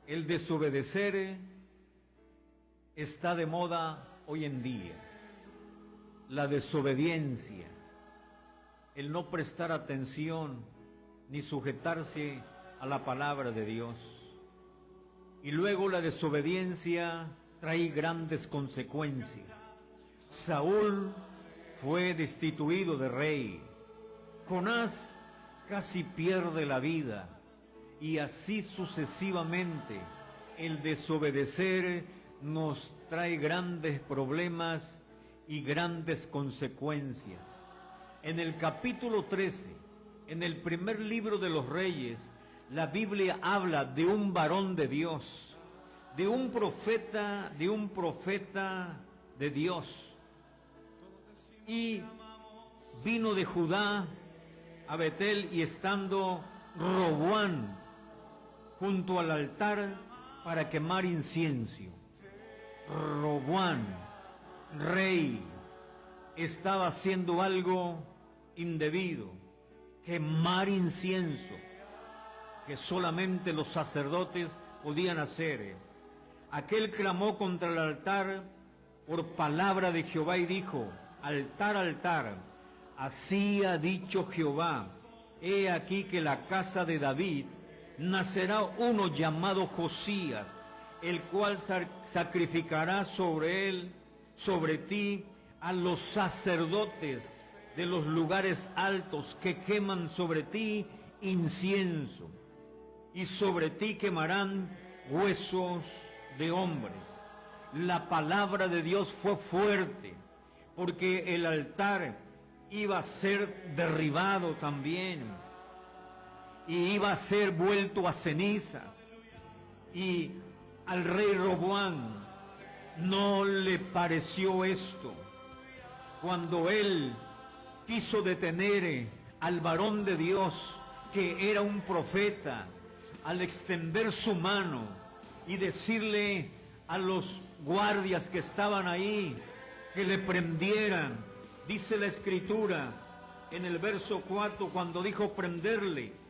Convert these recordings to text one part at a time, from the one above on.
El desobedecer está de moda hoy en día. La desobediencia, el no prestar atención ni sujetarse a la palabra de Dios. Y luego la desobediencia trae grandes consecuencias. Saúl fue destituido de rey. Jonás casi pierde la vida. Y así sucesivamente. El desobedecer nos trae grandes problemas y grandes consecuencias. En el capítulo 13, en el primer libro de los Reyes, la Biblia habla de un varón de Dios, de un profeta de Dios. Y vino de Judá a Betel, y estando Roboam junto al altar para quemar incienso. Roboam, rey, estaba haciendo algo indebido, quemar incienso, que solamente los sacerdotes podían hacer. Aquel clamó contra el altar por palabra de Jehová y dijo: altar, altar, así ha dicho Jehová, he aquí que la casa de David nacerá uno llamado Josías, el cual sacrificará sobre ti, a los sacerdotes de los lugares altos que queman sobre ti incienso, y sobre ti quemarán huesos de hombres. La palabra de Dios fue fuerte, porque el altar iba a ser derribado también, y iba a ser vuelto a cenizas. Y al rey Roboam no le pareció esto. Cuando él quiso detener al varón de Dios, que era un profeta, al extender su mano y decirle a los guardias que estaban ahí que le prendieran, dice la Escritura en el verso 4, cuando dijo prenderle,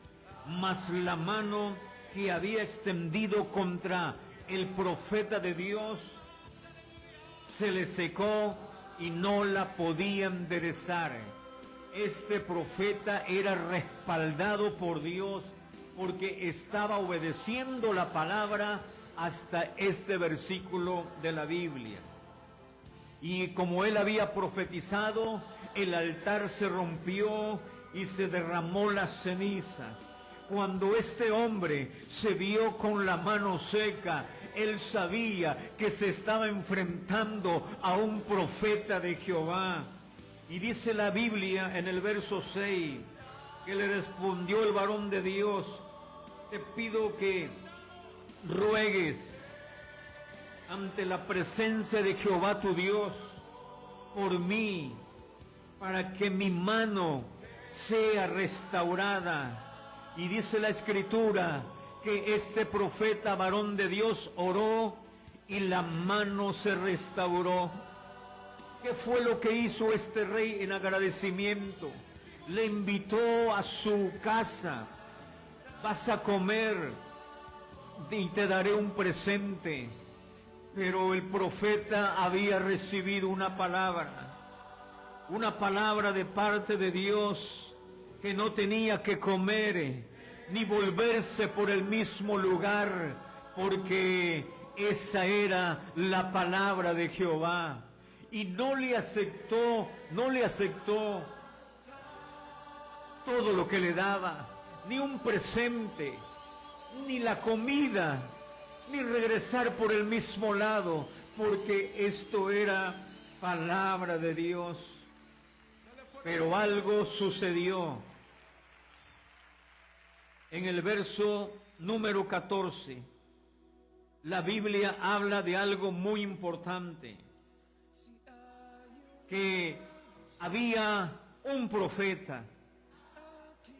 mas la mano que había extendido contra el profeta de Dios se le secó y no la podía enderezar. Este profeta era respaldado por Dios porque estaba obedeciendo la palabra hasta este versículo de la Biblia. Y como él había profetizado, el altar se rompió y se derramó la ceniza. Cuando este hombre se vio con la mano seca, él sabía que se estaba enfrentando a un profeta de Jehová. Y dice la Biblia en el verso 6, que le respondió el varón de Dios: te pido que ruegues ante la presencia de Jehová tu Dios por mí, para que mi mano sea restaurada. Y dice la Escritura que este profeta varón de Dios oró y la mano se restauró. ¿Qué fue lo que hizo este rey en agradecimiento? Le invitó a su casa: vas a comer y te daré un presente. Pero el profeta había recibido una palabra de parte de Dios, que no tenía que comer ni volverse por el mismo lugar, porque esa era la palabra de Jehová. Y no le aceptó todo lo que le daba, ni un presente, ni la comida, ni regresar por el mismo lado, porque esto era palabra de Dios. Pero algo sucedió. En el verso número 14, la Biblia habla de algo muy importante, que había un profeta,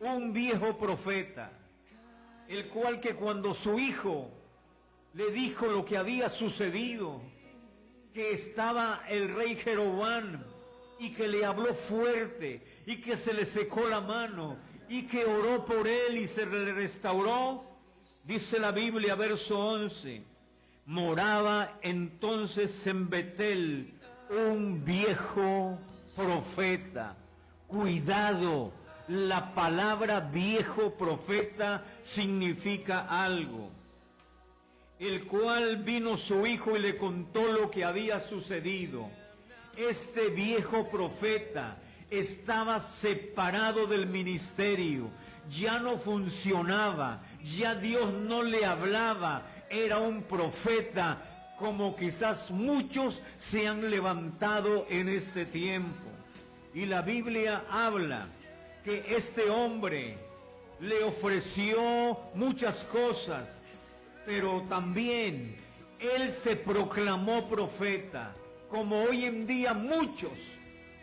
un viejo profeta, el cual que cuando su hijo le dijo lo que había sucedido, que estaba el rey Jeroboam, y que le habló fuerte, y que se le secó la mano, y que oró por él y se le restauró, Dice la Biblia, verso 11, moraba entonces en Betel un viejo profeta. Cuidado, la palabra viejo profeta significa algo. El cual vino su hijo y le contó lo que había sucedido. Este viejo profeta estaba separado del ministerio, ya no funcionaba, ya Dios no le hablaba, era un profeta como quizás muchos se han levantado en este tiempo. Y la Biblia habla que este hombre le ofreció muchas cosas, pero también él se proclamó profeta, como hoy en día muchos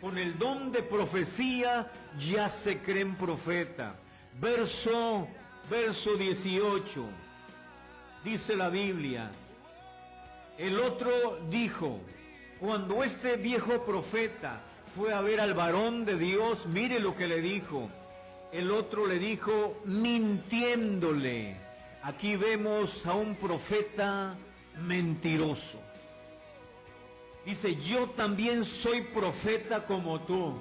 con el don de profecía ya se creen profeta. Verso 18, dice la Biblia, el otro dijo, cuando este viejo profeta fue a ver al varón de Dios, mire lo que le dijo, el otro le dijo mintiéndole. Aquí vemos a un profeta mentiroso. Dice, yo también soy profeta como tú.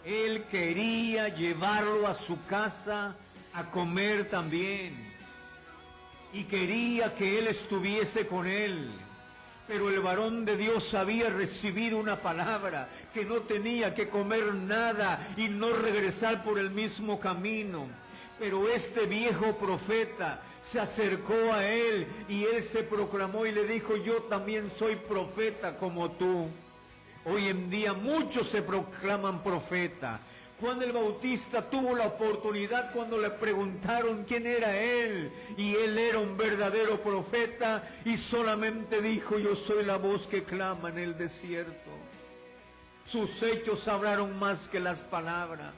Él quería llevarlo a su casa a comer también. Y quería que él estuviese con él. Pero el varón de Dios había recibido una palabra, que no tenía que comer nada y no regresar por el mismo camino. Pero este viejo profeta se acercó a él y él se proclamó y le dijo, yo también soy profeta como tú. Hoy en día muchos se proclaman profeta. Juan el Bautista tuvo la oportunidad cuando le preguntaron quién era él, y él era un verdadero profeta y solamente dijo, yo soy la voz que clama en el desierto. Sus hechos hablaron más que las palabras.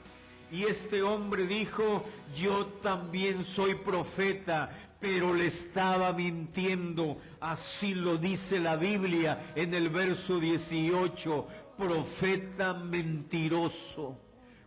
Y este hombre dijo, yo también soy profeta, pero le estaba mintiendo. Así lo dice la Biblia en el verso 18, profeta mentiroso.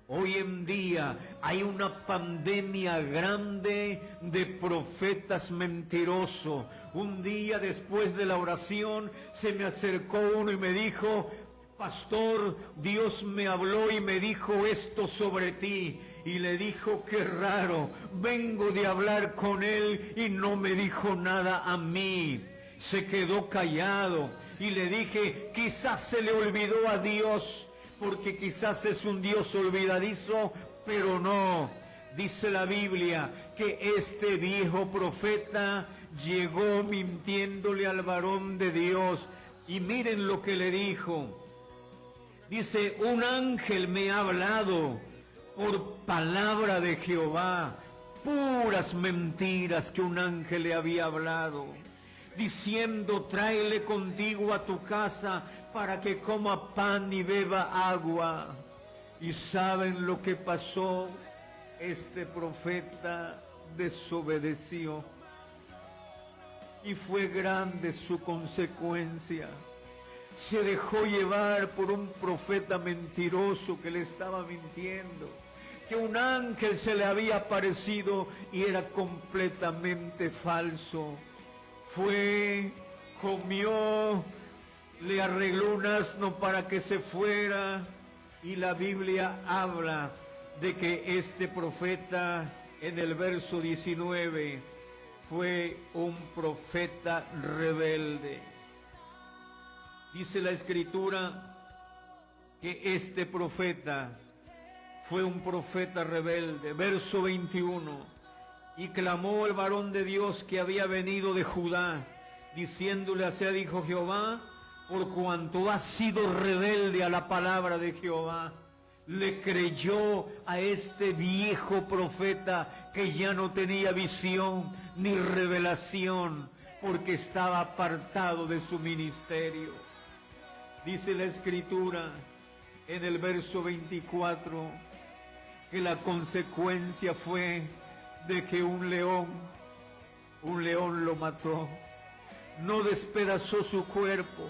Hoy en día hay una pandemia grande de profetas mentirosos. Un día después de la oración se me acercó uno y me dijo, pastor, Dios me habló y me dijo esto sobre ti. Y le dijo, qué raro, vengo de hablar con él y no me dijo nada a mí. Se quedó callado y le dije, quizás se le olvidó a Dios, porque quizás es un Dios olvidadizo, pero no. Dice la Biblia que este viejo profeta llegó mintiéndole al varón de Dios. Y miren lo que le dijo. Dice, un ángel me ha hablado por palabra de Jehová. Puras mentiras que un ángel le había hablado, diciendo, tráele contigo a tu casa para que coma pan y beba agua. ¿Y saben lo que pasó? Este profeta desobedeció y fue grande su consecuencia. Se dejó llevar por un profeta mentiroso que le estaba mintiendo, que un ángel se le había aparecido y era completamente falso. Fue, comió, le arregló un asno para que se fuera, y la Biblia habla de que este profeta en el verso 19 fue un profeta rebelde. Dice la Escritura que este profeta fue un profeta rebelde. Verso 21. Y clamó el varón de Dios que había venido de Judá, diciéndole, así dijo Jehová, por cuanto ha sido rebelde a la palabra de Jehová. Le creyó a este viejo profeta que ya no tenía visión ni revelación, porque estaba apartado de su ministerio. Dice la Escritura en el verso 24 que la consecuencia fue de que un león lo mató. No despedazó su cuerpo,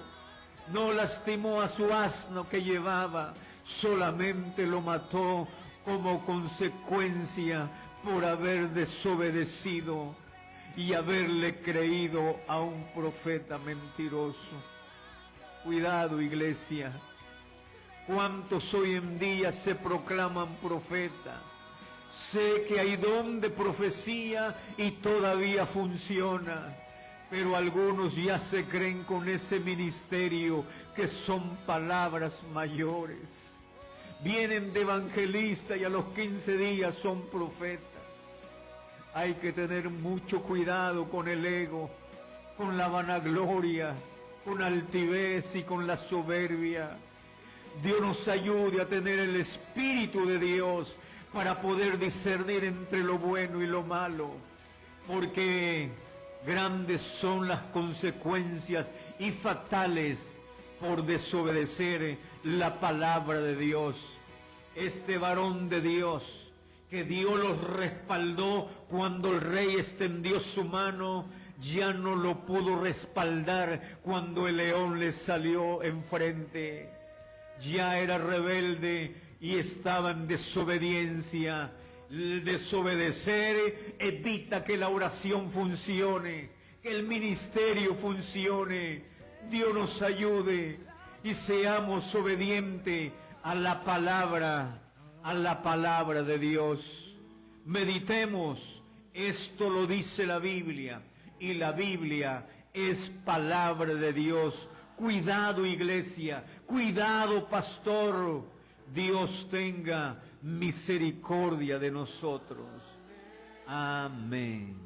no lastimó a su asno que llevaba, solamente lo mató como consecuencia por haber desobedecido y haberle creído a un profeta mentiroso. Cuidado, iglesia. ¿Cuántos hoy en día se proclaman profeta? Sé que hay don de profecía y todavía funciona, pero algunos ya se creen con ese ministerio que son palabras mayores. Vienen de evangelista y a los 15 días son profetas. Hay que tener mucho cuidado con el ego, con la vanagloria, con altivez y con la soberbia. Dios nos ayude a tener el Espíritu de Dios para poder discernir entre lo bueno y lo malo, porque grandes son las consecuencias y fatales por desobedecer la palabra de Dios. Este varón de Dios, que Dios los respaldó cuando el rey extendió su mano, ya no lo pudo respaldar cuando el león le salió enfrente. Ya era rebelde y estaba en desobediencia. El desobedecer evita que la oración funcione, que el ministerio funcione. Dios nos ayude y seamos obedientes a la palabra de Dios. Meditemos, esto lo dice la Biblia, y la Biblia es palabra de Dios. Cuidado, iglesia, cuidado, pastor. Dios tenga misericordia de nosotros. Amén.